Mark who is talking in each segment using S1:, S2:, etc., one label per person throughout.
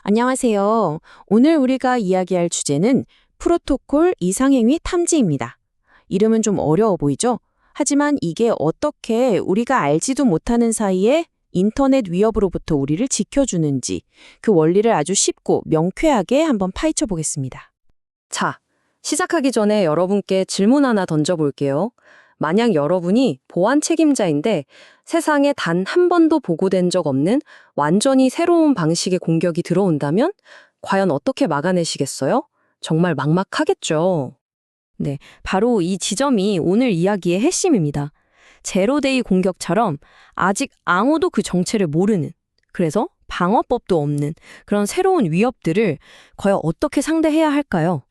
S1: 안녕하세요. 오늘 우리가 이야기할 주제는 프로토콜 이상행위 탐지입니다. 이름은 좀 어려워 보이죠? 하지만 이게 어떻게 우리가 알지도 못하는 사이에 인터넷 위협으로부터 우리를 지켜주는지 그 원리를 아주 쉽고 명쾌하게 한번 파헤쳐 보겠습니다.
S2: 자, 시작하기 전에 여러분께 질문 하나 던져볼게요. 만약 여러분이 보안 책임자인데 세상에 단 한 번도 보고된 적 없는 완전히 새로운 방식의 공격이 들어온다면 과연 어떻게 막아내시겠어요? 정말 막막하겠죠. 네, 바로 이 지점이 오늘 이야기의 핵심입니다. 제로데이 공격처럼 아직 아무도 그 정체를 모르는, 그래서 방어법도 없는 그런 새로운 위협들을 과연 어떻게 상대해야 할까요?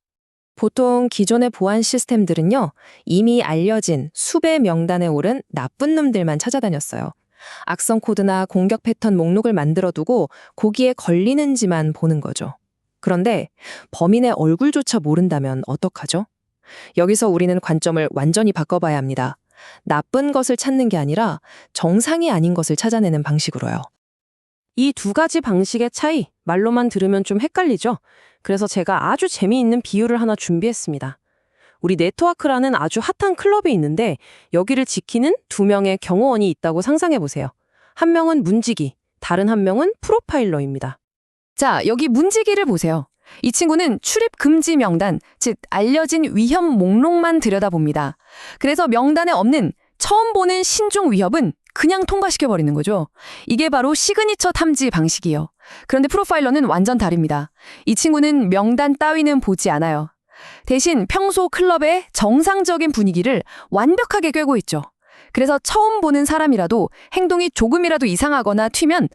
S2: 보통 기존의 보안 시스템들은요, 이미 알려진 수배 명단에 오른 나쁜 놈들만 찾아다녔어요. 악성 코드나 공격 패턴 목록을 만들어두고 거기에 걸리는지만 보는 거죠. 그런데 범인의 얼굴조차 모른다면 어떡하죠? 여기서 우리는 관점을 완전히 바꿔봐야 합니다. 나쁜 것을 찾는 게 아니라 정상이 아닌 것을 찾아내는 방식으로요. 이 두 가지 방식의 차이, 말로만 들으면 좀 헷갈리죠? 그래서 제가 아주 재미있는 비유를 하나 준비했습니다. 우리 네트워크라는 아주 핫한 클럽이 있는데 여기를 지키는 두 명의 경호원이 있다고 상상해보세요. 한 명은 문지기, 다른 한 명은 프로파일러입니다. 자, 여기 문지기를 보세요. 이 친구는 출입 금지 명단, 즉 알려진 위험 목록만 들여다봅니다. 그래서 명단에 없는 처음 보는 신종 위협은 그냥 통과시켜버리는 거죠. 이게 바로 시그니처 탐지 방식이에요. 그런데 프로파일러는 완전 다릅니다. 이 친구는 명단 따위는 보지 않아요. 대신 평소 클럽의 정상적인 분위기를 완벽하게 꿰고 있죠. 그래서 처음 보는 사람이라도 행동이 조금이라도 이상하거나 튀면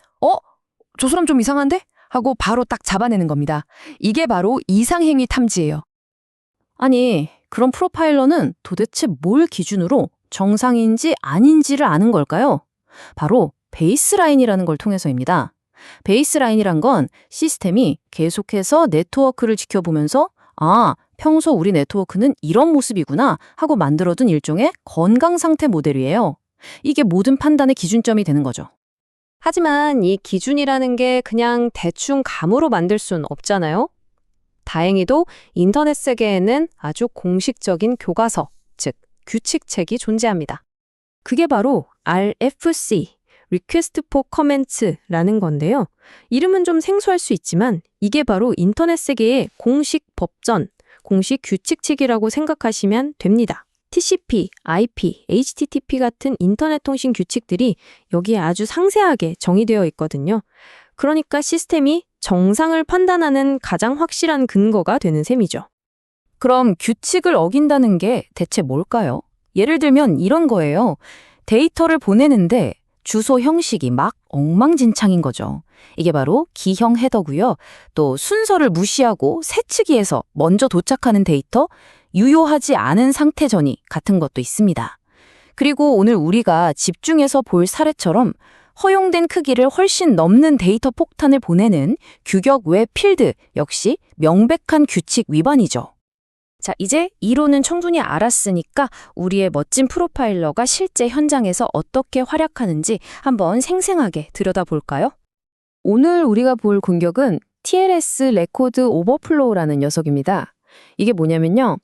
S2: 저 사람 좀 이상한데? 하고 바로 딱 잡아내는 겁니다. 이게 바로 이상행위 탐지예요. 아니, 그럼 프로파일러는 도대체 뭘 기준으로 정상인지 아닌지를 아는 걸까요? 바로 베이스라인이라는 걸 통해서입니다. 베이스라인이란 건 시스템이 계속해서 네트워크를 지켜보면서 평소 우리 네트워크는 이런 모습이구나 하고 만들어둔 일종의 건강 상태 모델이에요. 이게 모든 판단의 기준점이 되는 거죠. 하지만 이 기준이라는 게 그냥 대충 감으로 만들 순 없잖아요. 다행히도 인터넷 세계에는 아주 공식적인 교과서, 즉 규칙책이 존재합니다. 그게 바로 RFC, Request for Comment라는 건데요. 이름은 좀 생소할 수 있지만 이게 바로 인터넷 세계의 공식 법전, 공식 규칙책이라고 생각하시면 됩니다. TCP, IP, HTTP 같은 인터넷 통신 규칙들이 여기에 아주 상세하게 정의되어 있거든요. 그러니까 시스템이 정상을 판단하는 가장 확실한 근거가 되는 셈이죠. 그럼 규칙을 어긴다는 게 대체 뭘까요? 예를 들면 이런 거예요. 데이터를 보내는데 주소 형식이 막 엉망진창인 거죠. 이게 바로 기형 헤더고요. 또 순서를 무시하고 새치기해서 먼저 도착하는 데이터, 유효하지 않은 상태 전이 같은 것도 있습니다. 그리고 오늘 우리가 집중해서 볼 사례처럼 허용된 크기를 훨씬 넘는 데이터 폭탄을 보내는 규격 외 필드 역시 명백한 규칙 위반이죠. 자, 이제 이론은 충분히 알았으니까 우리의 멋진 프로파일러가 실제 현장에서 어떻게 활약하는지 한번 생생하게 들여다볼까요? 오늘 우리가 볼 공격은 TLS 레코드 오버플로우라는 녀석입니다. 이게 뭐냐면요.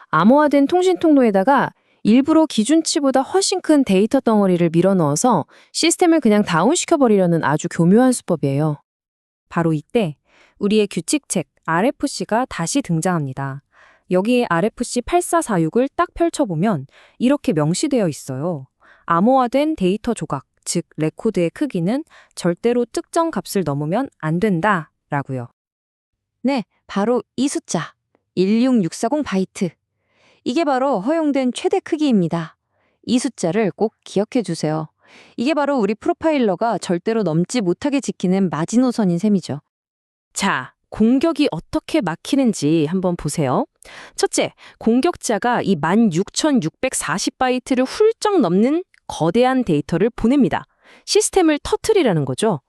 S2: 암호화된 통신 통로에다가 일부러 기준치보다 훨씬 큰 데이터 덩어리를 밀어넣어서 시스템을 그냥 다운시켜버리려는 아주 교묘한 수법이에요. 바로 이때 우리의 규칙책 RFC가 다시 등장합니다. 여기에 RFC 8446을 딱 펼쳐보면 이렇게 명시되어 있어요. 암호화된 데이터 조각, 즉 레코드의 크기는 절대로 특정 값을 넘으면 안 된다 라고요. 네, 바로 이 숫자 16640 바이트. 이게 바로 허용된 최대 크기입니다. 이 숫자를 꼭 기억해 주세요. 이게 바로 우리 프로파일러가 절대로 넘지 못하게 지키는 마지노선인 셈이죠. 자, 공격이 어떻게 막히는지 한번 보세요. 첫째, 공격자가 이 16,640바이트를 훌쩍 넘는 거대한 데이터를 보냅니다. 시스템을 터뜨리라는 거죠.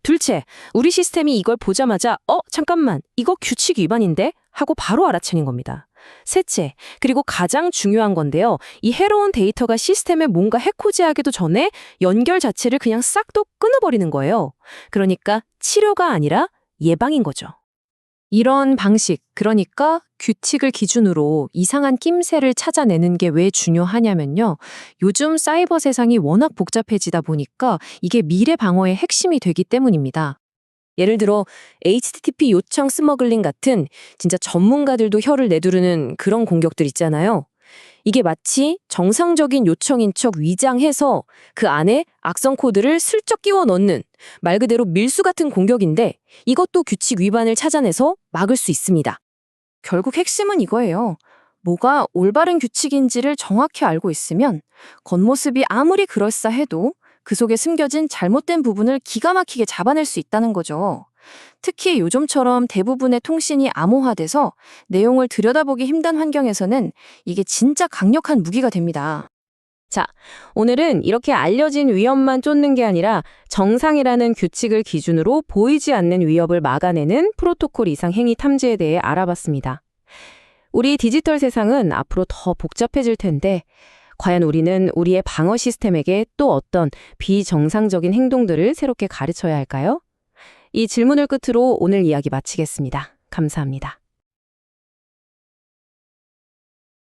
S2: 둘째, 우리 시스템이 이걸 보자마자 잠깐만, 이거 규칙 위반인데? 하고 바로 알아채는 겁니다. 셋째, 그리고 가장 중요한 건데요. 이 해로운 데이터가 시스템에 뭔가 해코지하기도 전에 연결 자체를 그냥 싹도 끊어버리는 거예요. 그러니까 치료가 아니라
S1: 예방인 거죠.
S2: 이런 방식, 그러니까 규칙을 기준으로 이상한 낌새를 찾아내는 게 왜 중요하냐면요. 요즘 사이버 세상이 워낙 복잡해지다 보니까 이게 미래 방어의 핵심이 되기 때문입니다. 예를 들어 HTTP 요청 스머글링 같은 진짜 전문가들도 혀를 내두르는 그런 공격들 있잖아요. 이게 마치 정상적인 요청인 척 위장해서 그 안에 악성 코드를 슬쩍 끼워 넣는 말 그대로 밀수 같은 공격인데 이것도 규칙 위반을 찾아내서 막을 수 있습니다.
S1: 결국 핵심은 이거예요. 뭐가 올바른 규칙인지를 정확히 알고 있으면 겉모습이 아무리 그럴싸해도 그 속에 숨겨진 잘못된 부분을 기가 막히게 잡아낼 수 있다는 거죠. 특히 요즘처럼 대부분의 통신이 암호화돼서 내용을 들여다보기 힘든 환경에서는 이게 진짜 강력한 무기가 됩니다. 자, 오늘은 이렇게 알려진 위협만 쫓는 게 아니라 정상이라는 규칙을 기준으로 보이지 않는 위협을 막아내는 프로토콜 이상 행위 탐지에 대해 알아봤습니다. 우리 디지털 세상은 앞으로 더 복잡해질 텐데 과연 우리는 우리의 방어 시스템에게 또 어떤 비정상적인 행동들을 새롭게 가르쳐야 할까요? 이 질문을 끝으로 오늘 이야기 마치겠습니다. 감사합니다.